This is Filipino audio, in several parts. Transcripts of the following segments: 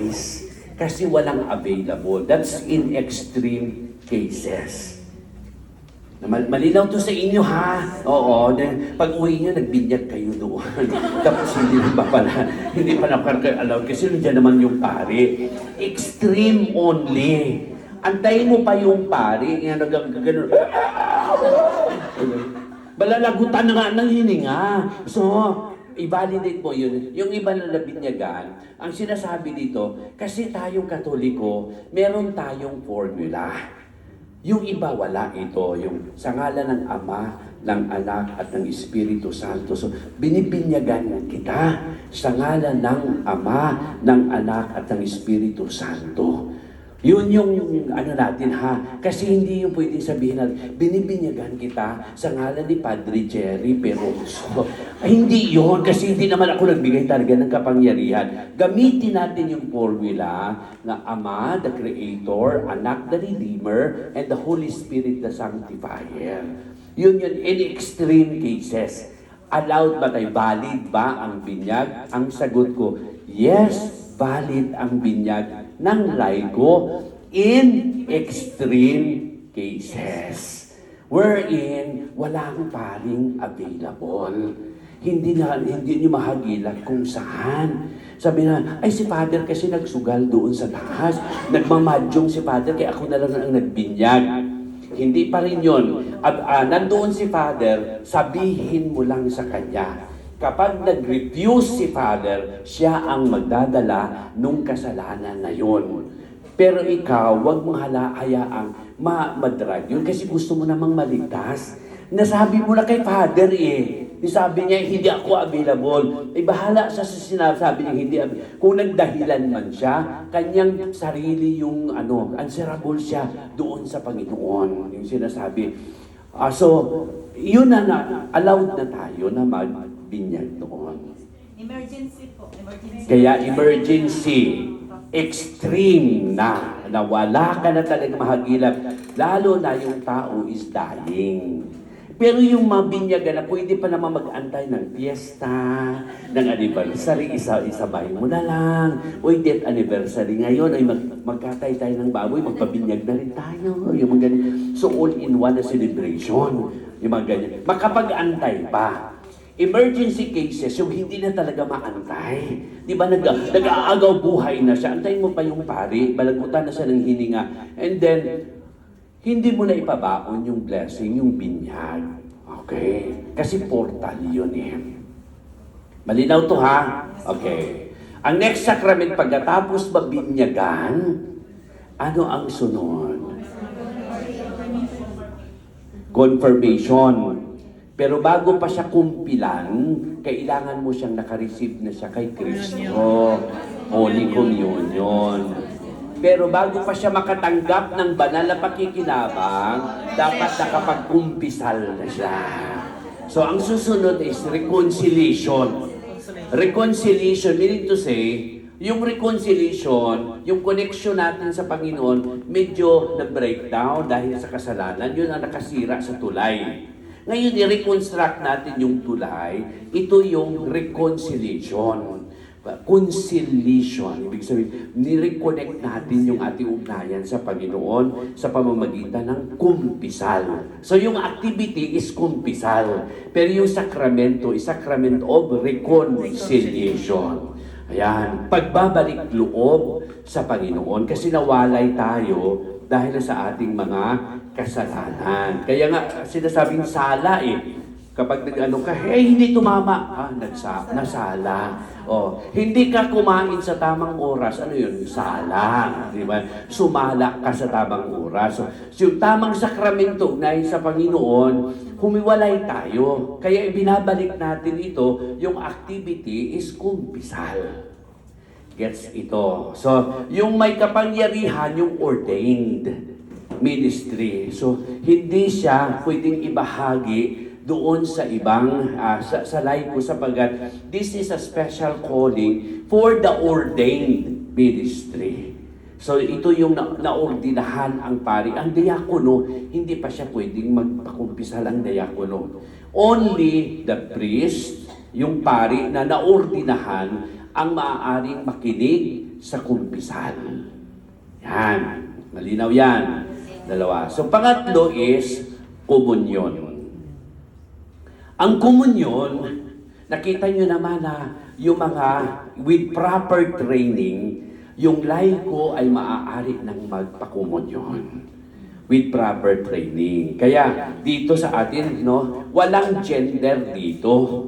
baptize kasi walang available. That's in extreme cases. Malinaw to sa inyo, ha? Oo, pag uwi nyo, nagbinyag kayo doon. Tapos hindi pa pala, hindi pa allowed kasi nandiyan naman yung pari. Extreme only. Antayin mo pa yung pari, gano'n. Balalagutan na nga ng hininga. So, i-validate mo yun. Yung iba na nabinyagan, ang sinasabi dito, kasi tayong Katoliko, meron tayong formula. Yung iba wala ito, yung sa ngalan ng Ama, ng Anak at ng Espiritu Santo. So, binibinyagan kita sa ngalan ng Ama, ng Anak at ng Espiritu Santo. Yun yung ano natin, ha? Kasi hindi yung pwedeng sabihin natin, binibinyagan kita sa ngalan ni Padre Jerry Peroso. Ay, hindi yun, kasi hindi naman ako nagbigay talaga ng kapangyarihan. Gamitin natin yung formula na Ama, the Creator, Anak, the Redeemer, and the Holy Spirit, the Sanctifier. Yun, in extreme cases. Allowed ba tayo? Valid ba ang binyag? Ang sagot ko, yes, valid ang binyag ng laiko in extreme cases wherein walang paring available. Hindi niyo mahagilan kung saan. Sabi na, ay si Father kasi nagsugal doon sa taas. Nagmamadyong si Father kaya ako na lang ang nagbinyag. Hindi pa rin yun. Nandoon si Father, sabihin mo lang sa kanya. Kapag nag-refuse si Father, siya ang magdadala nung kasalanan na yun. Pero ikaw, huwag mong hayaang madrag yun kasi gusto mo namang maligtas. Nasabi mo na kay Father Sabi niya, hindi ako available. Bahala siya sa sinasabi niya, hindi available. Kung nagdahilan man siya, kanyang sarili yung answerable siya doon sa Panginoon. Yung sinasabi. So, yun na allowed na tayo na magbinyag doon. Emergency po. Emergency. Kaya emergency, extreme na wala ka na talaga mahagilap, lalo na yung tao is dying. Pero yung mabinyagan na pwede pa naman mag-antay ng fiesta, ng anniversary, isabay mo na lang. Uy, death anniversary ngayon, ay magkatay tayo ng baboy, magpabinyag na rin tayo. Yung mga ganyan. So all-in-one na celebration. Yung mga ganyan. Makapag-antay pa. Emergency cases, yung hindi na talaga maantay. Di ba, nag-aagaw buhay na siya. Antayin mo pa yung pari, balagutan na siya ng hininga. And then, hindi mo na ipabaon yung blessing, yung binyag. Okay? Kasi portal yun Malinaw to, ha? Okay. Ang next sacrament, pagkatapos mabinyagan, ano ang sunod? Confirmation. Pero bago pa siya kumpilan, kailangan mo siyang nakareceive na siya kay Kristo. Holy Communion. Pero bago pa siya makatanggap ng banal na pakikinabang, dapat nakapag-kumpisal na siya. So, ang susunod is reconciliation. Reconciliation, meaning to say, yung reconciliation, yung connection natin sa Panginoon, medyo na-breakdown dahil sa kasalanan, yun ang nakasira sa tulay. Ngayon, i-reconstruct natin yung tulay, ito yung reconciliation. Conciliation. Ibig sabihin, ni-reconnect natin yung ating ugnayan sa Panginoon sa pamamagitan ng kumpisal. So yung activity is kumpisal. Pero yung sakramento is sacrament of reconciliation. Ayan. Pagbabalik loob sa Panginoon kasi nawalay tayo dahil sa ating mga kasalanan. Kaya nga, sinasabing sala Kapag ka, hindi tumama, nasala. Hindi ka kumain sa tamang oras, ano yun? Sala. Di ba? Sumala ka sa tamang oras. So yung tamang sakramento na sa Panginoon, humiwalay tayo. Kaya ibinabalik natin ito, yung activity is kumpisal. Gets ito. So, yung may kapangyarihan, yung ordained ministry. So, hindi siya pwedeng ibahagi doon sa ibang, sa laiko sapagkat this is a special calling for the ordained ministry. So ito yung naordinahan ang pari. Ang diakono, hindi pa siya pwedeng magpakumpisal ang diakono. Only the priest, yung pari na naordinahan, ang maaaring makinig sa kumpisal. Yan. Malinaw yan. Dalawa. So, pangatlo is komunyon. Ang komunyon, nakita nyo naman na yung mga with proper training, yung laiko ay maaari ng magpakomunyon with proper training. Kaya dito sa atin, no, walang gender dito.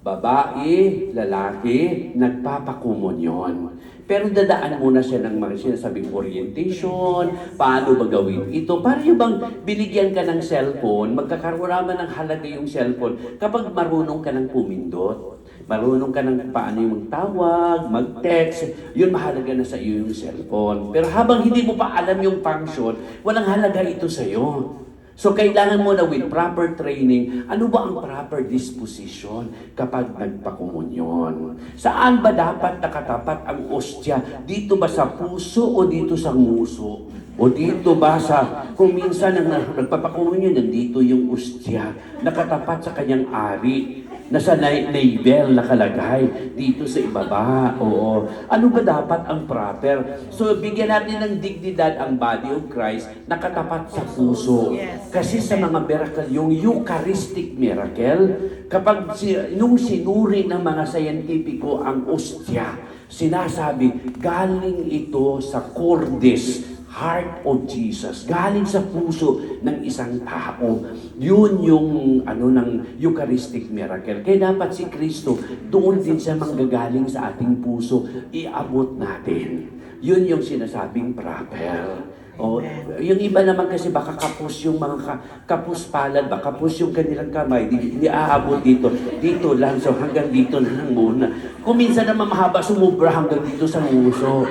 Babae, lalaki, nagpapakomunyon. Pero dadaan muna siya ng mga sinasabing orientation, paano ba gawin ito. Para yung bang binigyan ka ng cellphone, magkakaroon naman ng halaga yung cellphone kapag marunong ka ng pumindot. Marunong ka ng paano yung magtawag, mag-text, yun mahalaga na sa iyo yung cellphone. Pero habang hindi mo pa alam yung function, walang halaga ito sa iyo. So, kailangan mo na with proper training, ano ba ang proper disposition kapag nagpakomunyon? Saan ba dapat nakatapat ang ostya? Dito ba sa puso o dito sa nguso? O dito ba sa, kung minsan nagpapakomunyon, nandito yung ostya, nakatapat sa kanyang ari, nasa label nakalagay dito sa ibaba. Oo. Ano ba dapat ang proper? So, bigyan natin ng dignidad ang body of Christ nakatapat sa puso. Kasi sa mga miracle, yung Eucharistic miracle, kapag nung sinuri ng mga scientifico ang ostya, sinasabi, galing ito sa cordis, heart of Jesus, galing sa puso ng isang tao. Yun yung ng Eucharistic miracle. Kaya dapat si Kristo, doon din siya manggagaling sa ating puso, iabot natin. Yun yung sinasabing proper. O, yung iba naman kasi baka kapos yung mga kapos palad, baka kapos yung kanilang kamay, hindi aabot dito. Dito lang, so hanggang dito na lang muna. Kung minsan naman mahaba, sumubra hanggang dito sa nguso.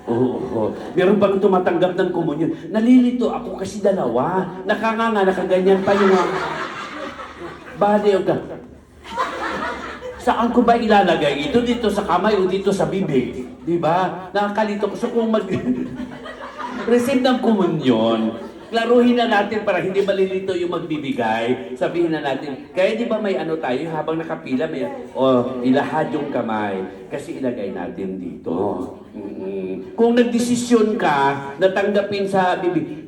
Oo. Meron bang tumatanggap ng komunyon? Nalilito ako kasi dalawa. Nakanganga, nakaganyan pa yung body of God. Saan ko ba ilalagay ito? Dito sa kamay o dito sa bibig? Diba? Nakakalito ko. So kung receive ng komunyon, klaruhin na natin para hindi malilito yung magbibigay. Sabihin na natin, kaya di ba may tayo habang nakapila, may, ilahad yung kamay. Kasi ilagay natin dito. Kung nagdesisyon ka, natanggapin sa bibig,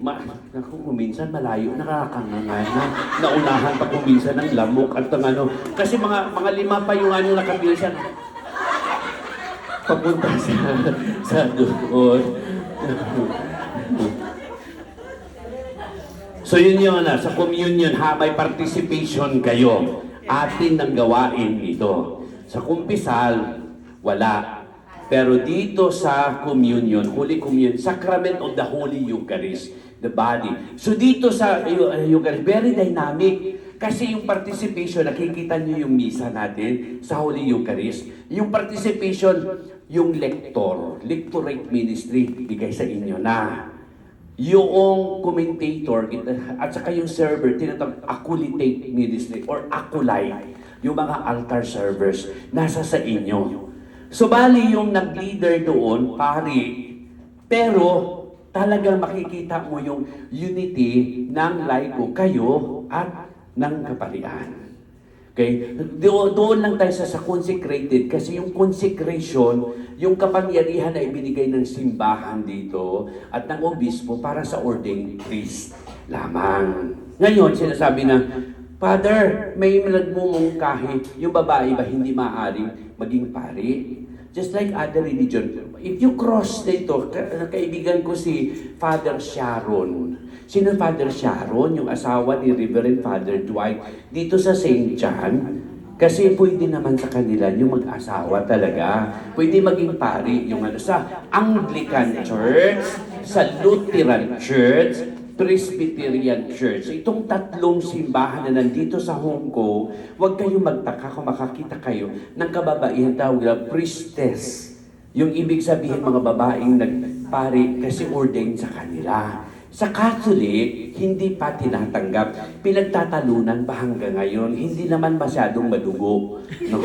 kung minsan malayo, nakakangangay na. Naunahan pa kung minsan ng lamok at ng Kasi mga 5 pa yung nakapila siya. Papunta sa doon. So yun yun sa communion may participation kayo. Atin ang gawain ito. Sa kumpisal, wala. Pero dito sa communion, Holy Communion, Sacrament of the Holy Eucharist, the body. So dito sa Eucharist, very dynamic. Kasi yung participation, nakikita nyo yung misa natin sa Holy Eucharist. Yung participation, yung lectorate ministry, bigay sa inyo na. Yung commentator at saka yung server, tinatawag acolytate ministry or acolyte. Yung mga altar servers, nasa sa inyo. So bali yung nag-leader doon, pari. Pero talagang makikita mo yung unity ng laiko, kayo at ng kaparian. Okay? Doon lang tayo sa consecrated kasi yung consecration, yung kapangyarihan na ibinigay ng simbahan dito at ng obispo para sa ordained priest lamang. Ngayon, sinasabi na, Father, may nagmumungkahi, yung babae ba hindi maaaring maging pari? Just like other religion. If you cross dito, kaibigan ko si Father Sharon. Sino Father Sharon? Yung asawa ni Reverend Father Dwight dito sa St. John. Kasi pwede naman sa kanila yung mag-asawa talaga. Pwede maging pari yung sa Anglican Church, sa Lutheran Church, Presbyterian Church. Itong tatlong simbahan na nandito sa Hong Kong, huwag kayong magtaka kung makakita kayo ng kababaihan tawag na priestess. Yung ibig sabihin mga babaeng nagpari kasi ordained sa kanila. Sa Catholic, hindi pa tinatanggap. Pinagtatalunan pa hanggang ngayon. Hindi naman masyadong madugo. No?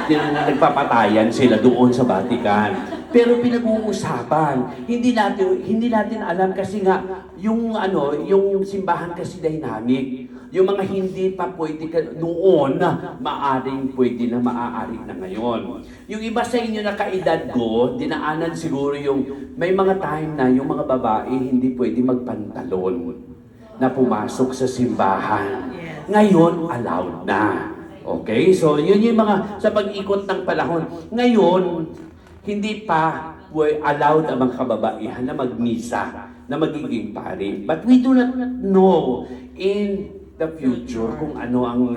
Yung nagpapatayan sila doon sa Vatican. Pero pinag-uusapan. Hindi natin alam kasi nga yung simbahan kasi dynamic. Yung mga hindi pa pwede noon na maaring pwede na maaari na ngayon. Yung iba sa inyo na kaedad ko, dinaanan siguro yung may mga time na yung mga babae hindi pwede magpantalon na pumasok sa simbahan. Ngayon, allowed na. Okay? So, yun yung mga sa pag-ikot ng panahon. Ngayon, hindi pa allowed ang mga kababaihan na magmisa, na magiging pari. But we do not know in the future kung ano ang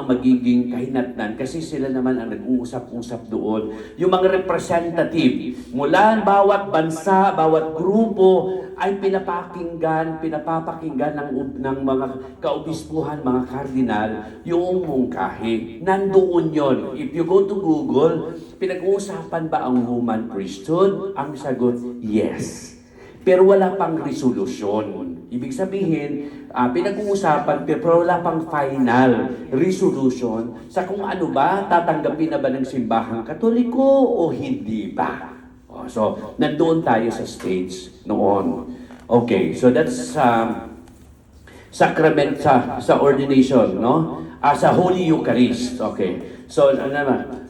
magiging kahinatnan kasi sila naman ang nag-uusap-usap doon. Yung mga representative mula bawat bansa, bawat grupo ay pinapapakinggan ng mga kaobispuhan, mga kardinal, yung mungkahi. Nandoon yon. If you go to Google, pinag-uusapan ba ang human priesthood? Ang sagot, yes. Pero wala pang resolusyon. Ibig sabihin, pinag-uusapan pero wala pang final resolution sa kung ano ba, tatanggapin na ba ng simbahang Katoliko o hindi ba. So, nandoon tayo sa stage noon. Okay, so that's sacrament sa ordination, no? Sa Holy Eucharist. Okay. So, ano naman?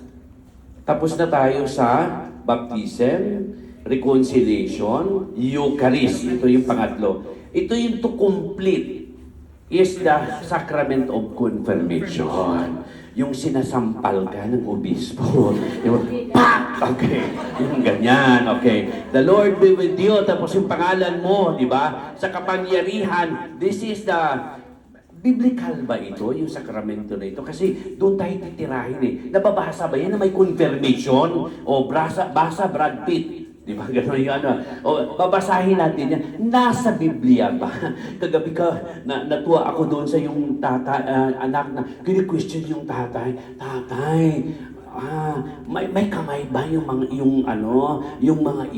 Tapos na tayo sa baptism, reconciliation, Eucharist. Ito yung pangatlo. Ito yung to complete is the sacrament of confirmation. Yung sinasampal ka ng obispo. Yung pak! Okay. Yung ganyan. Okay. The Lord be with you. Tapos yung pangalan mo, di ba? Sa kapangyarihan, this is the biblical ba ito, yung sakramento na ito? Kasi doon tayo titirahin eh. Nababasa ba yan na may confirmation? O basa Brad Pitt. Di ba? Gano'n yung ano. O babasahin natin yan. Nasa Biblia ba? Kagabi natuwa ako doon sa yung anak na kini-question yung tatay. Tatay, may kamay ba yung mga